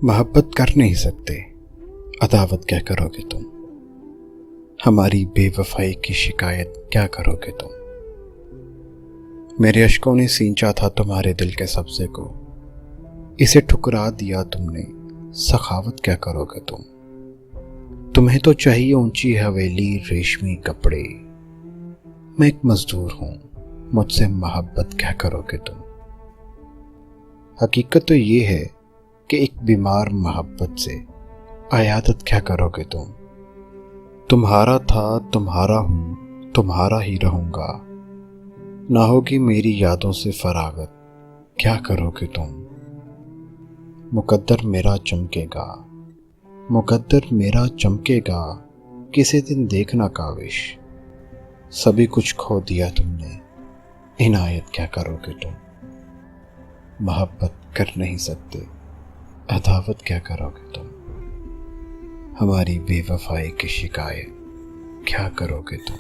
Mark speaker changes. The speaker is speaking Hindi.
Speaker 1: मोहब्बत कर नहीं सकते, अदावत क्या करोगे तुम। हमारी बेवफाई की शिकायत क्या करोगे तुम। मेरे अश्कों ने सींचा था तुम्हारे दिल के सब्ज़े को, इसे ठुकरा दिया तुमने, सखावत क्या करोगे तुम। तुम्हें तो चाहिए ऊंची हवेली, रेशमी कपड़े। मैं एक मजदूर हूँ, मुझसे मोहब्बत क्या करोगे तुम। हकीकत तो ये है कि एक बीमार मोहब्बत से अयादत क्या करोगे तुम। तुम्हारा था, तुम्हारा हूँ, तुम्हारा ही रहूँगा। ना होगी मेरी यादों से फरागत, क्या करोगे तुम। मुकद्दर मेरा चमकेगा, मुकद्दर मेरा चमकेगा, किसी दिन देखना काविश। सभी कुछ खो दिया तुमने, इनायत क्या करोगे तुम। मोहब्बत कर नहीं सकते, अदावत क्या करोगे तुम। हमारी बेवफाई की शिकायत क्या करोगे तुम।